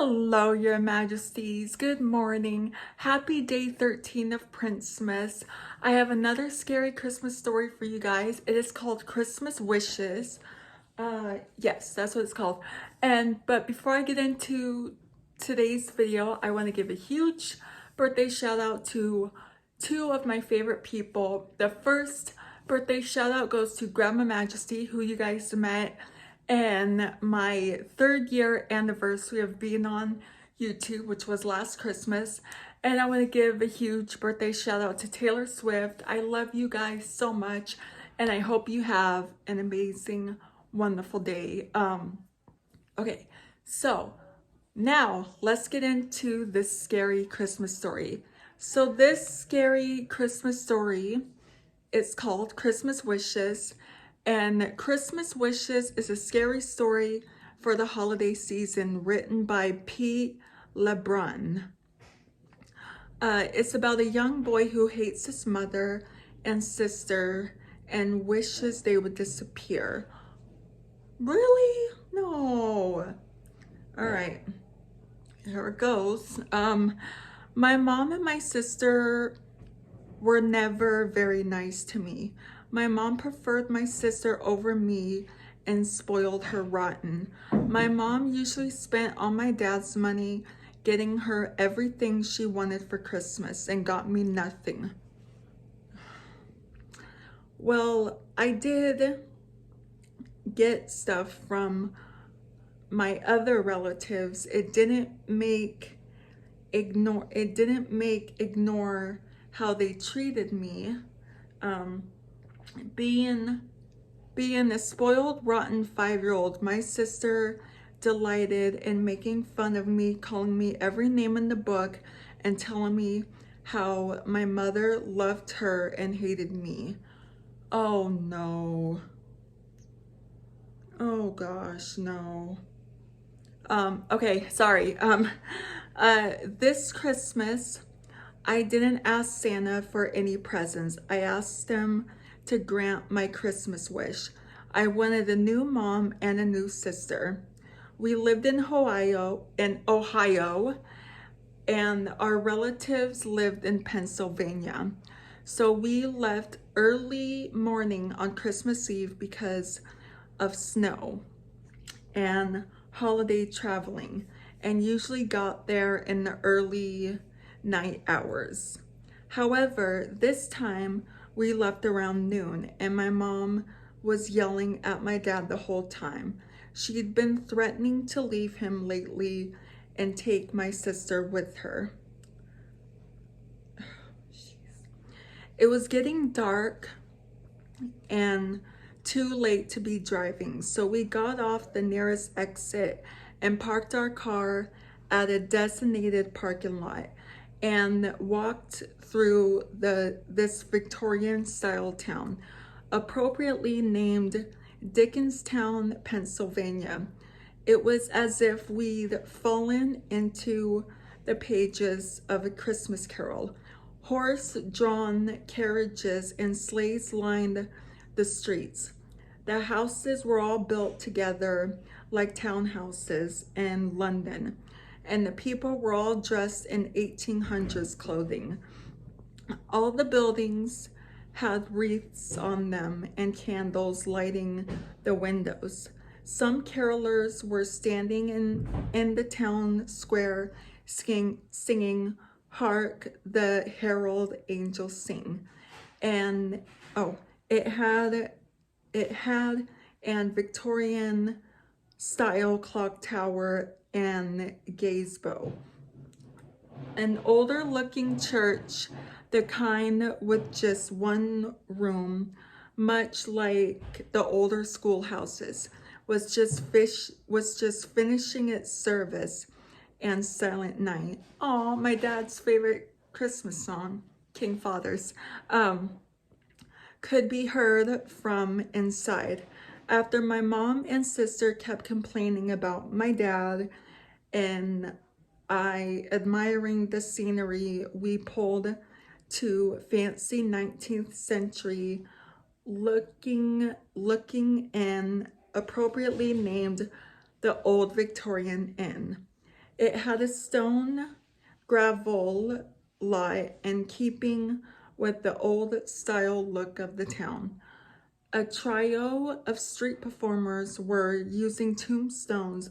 Hello, Your Majesties. Good morning. Happy day 13 of Princemess. I have another scary Christmas story for you guys. It is called Christmas Wishes. Yes, that's what it's called. But before I get into today's video, I want to give a huge birthday shout out to two of my favorite people. The first birthday shout out goes to Grandma Majesty, who you guys met, and my 3rd year anniversary of being on YouTube, which was last Christmas. And I want to give a huge birthday shout out to Taylor Swift. I love you guys so much, and I hope you have an amazing, wonderful day. Okay, so now let's get into this scary Christmas story. So this scary Christmas story, it's called Christmas Wishes. And Christmas Wishes is a scary story for the holiday season written by Pete LeBrun. It's about a young boy who hates his mother and sister and wishes they would disappear. Really? No. All right, here it goes. My mom and my sister were never very nice to me. My mom preferred my sister over me and spoiled her rotten. My mom usually spent all my dad's money getting her everything she wanted for Christmas and got me nothing. Well, I did get stuff from my other relatives. It didn't make ignore how they treated me. Being a spoiled, rotten 5-year-old, my sister delighted in making fun of me, calling me every name in the book, and telling me how my mother loved her and hated me. Oh no. Oh gosh, no. Okay, sorry. This Christmas, I didn't ask Santa for any presents. I asked him to grant my Christmas wish. I wanted a new mom and a new sister. We lived in Ohio, and our relatives lived in Pennsylvania. So we left early morning on Christmas Eve because of snow and holiday traveling, and usually got there in the early night hours. However, this time we left around noon, and my mom was yelling at my dad the whole time. She'd been threatening to leave him lately and take my sister with her. It was getting dark and too late to be driving, so we got off the nearest exit and parked our car at a designated parking lot and walked through this Victorian style town, appropriately named Dickinstown, Pennsylvania. It was as if we'd fallen into the pages of a Christmas Carol. Horse-drawn carriages and sleighs lined the streets. The houses were all built together like townhouses in London, and the people were all dressed in 1800s clothing. All the buildings had wreaths on them and candles lighting the windows. Some carolers were standing in the town square singing "Hark the Herald Angels Sing." And it had an Victorian style clock tower and gazebo. An older looking church, the kind with just one room, much like the older schoolhouses, was just finishing its service, and Silent Night. Oh, my dad's favorite Christmas song, King Fathers, could be heard from inside. After my mom and sister kept complaining about my dad and I admiring the scenery, we pulled to fancy 19th century looking and appropriately named the Old Victorian Inn. It had a stone gravel lot in keeping with the old style look of the town. A trio of street performers were using trombones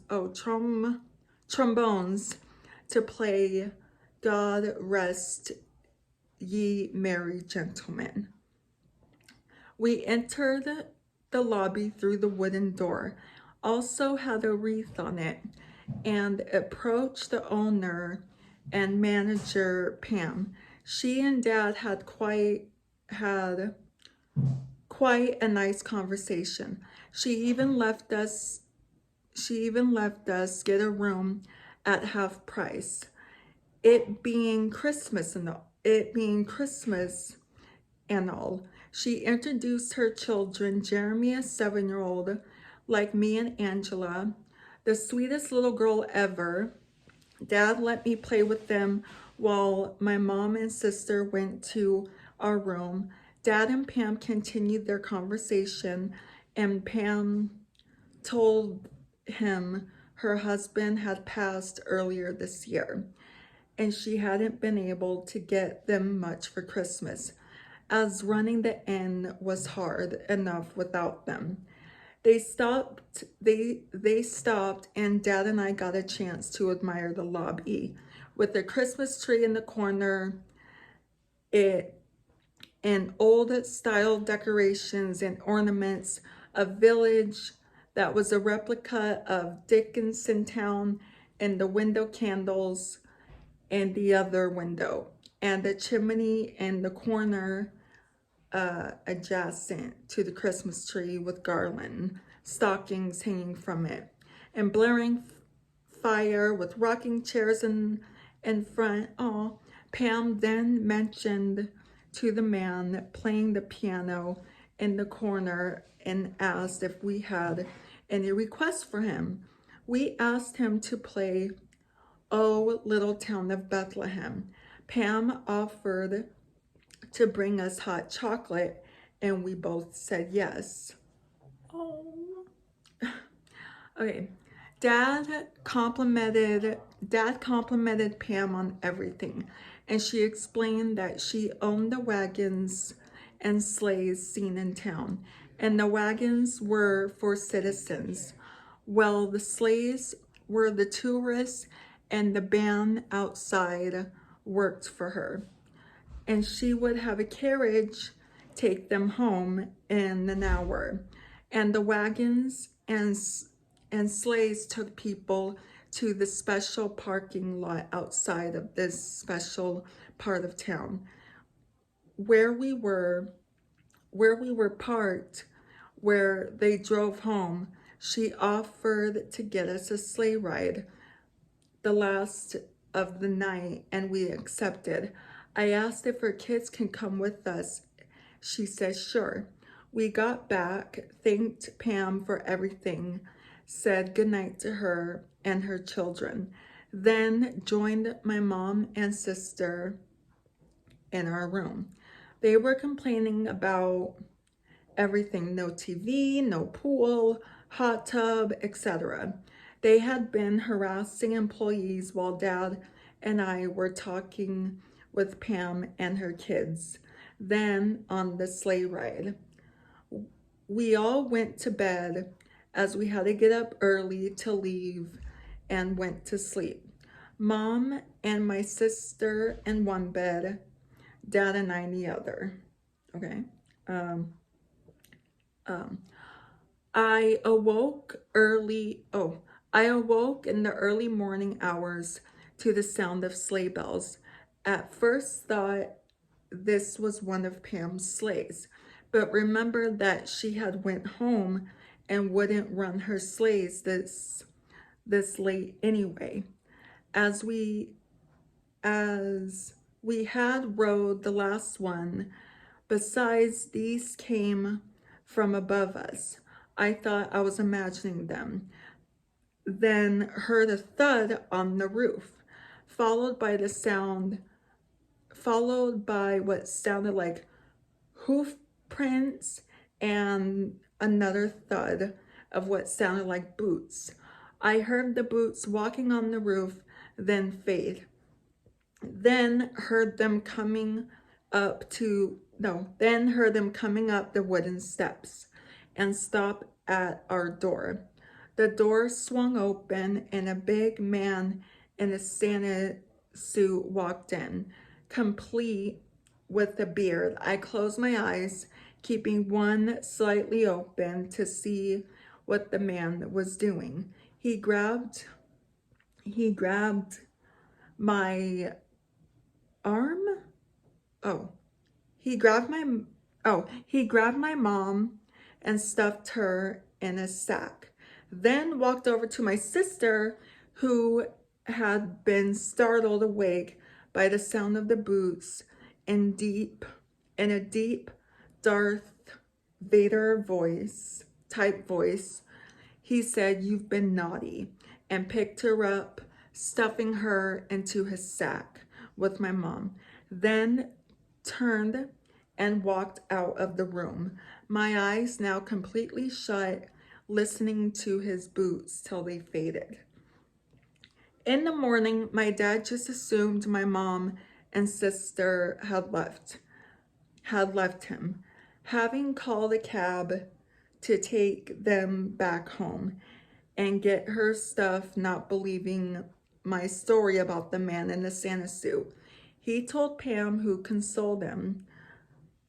to play God Rest Ye Merry Gentlemen. We entered the lobby through the wooden door, also had a wreath on it, and approached the owner and manager, Pam. She and Dad had quite a nice conversation. She even left us get a room at half price. It being Christmas and all. She introduced her children, Jeremy, a 7-year-old, like me and Angela, the sweetest little girl ever. Dad let me play with them while my mom and sister went to our room. Dad and Pam continued their conversation, and Pam told him her husband had passed earlier this year, and she hadn't been able to get them much for Christmas, as running the inn was hard enough without them. They stopped and Dad and I got a chance to admire the lobby with the Christmas tree in the corner, it and old style decorations and ornaments, a village that was a replica of Dickinson Town, and the window candles in the other window, and the chimney in the corner adjacent to the Christmas tree with garland stockings hanging from it, and blaring fire with rocking chairs in front. Oh, Pam then mentioned to the man playing the piano in the corner and asked if we had any requests for him. We asked him to play "Oh, Little Town of Bethlehem." Pam offered to bring us hot chocolate, and we both said yes. Oh. Okay. Dad complimented Pam on everything, and she explained that she owned the wagons and sleighs seen in town, and the wagons were for citizens, while the sleighs were the tourists, and the band outside worked for her. And she would have a carriage take them home in an hour, and the wagons and sleighs took people to the special parking lot outside of this special part of town where we were parked. Where they drove home, she offered to get us a sleigh ride the last of the night, and we accepted. I asked if her kids can come with us. She said sure. We got back, thanked Pam for everything, said goodnight to her and her children, then joined my mom and sister in our room. They were complaining about everything: no TV, no pool, hot tub, etc. They had been harassing employees while Dad and I were talking with Pam and her kids. Then on the sleigh ride, we all went to bed as we had to get up early to leave, and went to sleep. Mom and my sister in one bed, Dad and I in the other. Okay. I awoke in the early morning hours to the sound of sleigh bells. At first thought this was one of Pam's sleighs, but remembered that she had went home and wouldn't run her sleighs this late anyway. As we had rode the last one, besides these came from above us. I thought I was imagining them. Then heard a thud on the roof, followed by what sounded like hoof prints and another thud of what sounded like boots. I heard the boots walking on the roof, then fade. Then heard them coming up the wooden steps and stop at our door. The door swung open and a big man in a Santa suit walked in, complete with a beard. I closed my eyes, keeping one slightly open to see what the man was doing. He grabbed my arm. Oh, he grabbed my mom and stuffed her in a sack. Then walked over to my sister, who had been startled awake by the sound of the boots in a deep Darth Vader type voice. He said, "You've been naughty," and picked her up, stuffing her into his sack with my mom. Then turned and walked out of the room, my eyes now completely shut, listening to his boots till they faded. In the morning, my dad just assumed my mom and sister had left him, having called a cab to take them back home and get her stuff, not believing my story about the man in the Santa suit. He told Pam, who consoled him.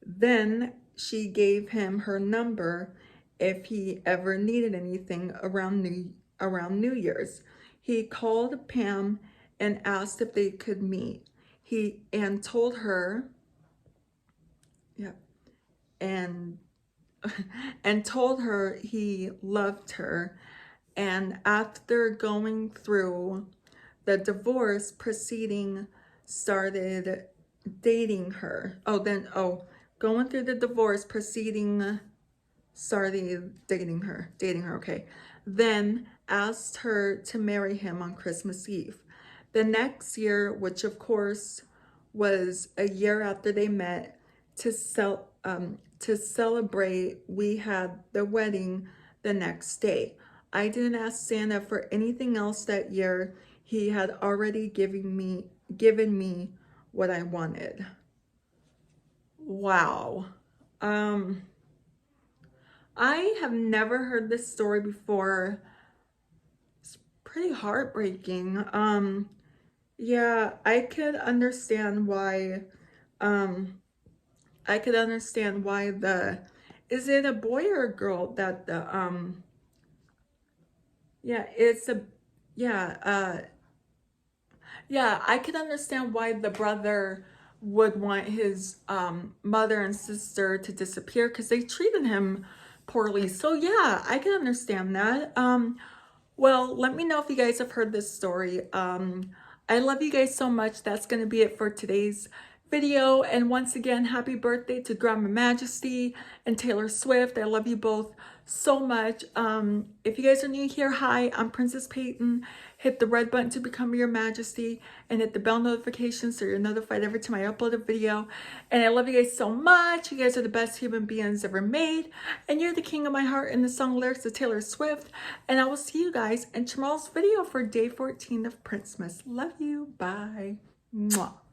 Then she gave him her number if he ever needed anything around New Year's. He called Pam and asked if they could meet. He told her, and told her he loved her. And after going through the divorce proceeding, started dating her. Going through the divorce proceeding, started dating her, okay. Then asked her to marry him on Christmas Eve. The next year, which of course was a year after they met, to celebrate, we had the wedding the next day. I didn't ask Santa for anything else that year. He had already given me what I wanted. Wow. I have never heard this story before. It's pretty heartbreaking. Yeah, I could understand why is it a boy or a girl that I could understand why the brother would want his mother and sister to disappear, because they treated him poorly. So yeah, I can understand that. Well, let me know if you guys have heard this story. I love you guys so much. That's going to be it for today's video. And once again, happy birthday to Grandma Majesty and Taylor Swift. I love you both so much. If you guys are new here, hi, I'm Princess Peyton. Hit the red button to become your majesty and hit the bell notification so you're notified every time I upload a video. And I love you guys so much. You guys are the best human beings ever made. And you're the king of my heart in the song lyrics of Taylor Swift. And I will see you guys in tomorrow's video for day 14 of Princmas. Love you. Bye. Mwah.